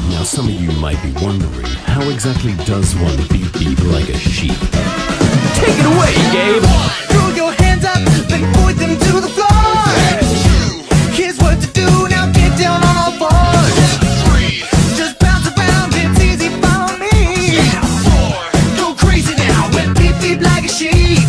Now some of you might be wondering, how exactly does one beep beep like a sheep? Take it away, Gabe! Throw your hands up, then point them to the floor. Here's what to do, now get down on all fours. Just bounce around, it's easy for me. Go crazy now, and beep beep like a sheep.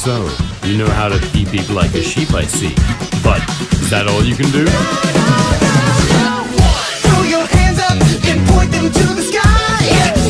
So, you know how to beep beep like a sheep, I see. But, is that all you can do? Throw your hands up and point them to the sky.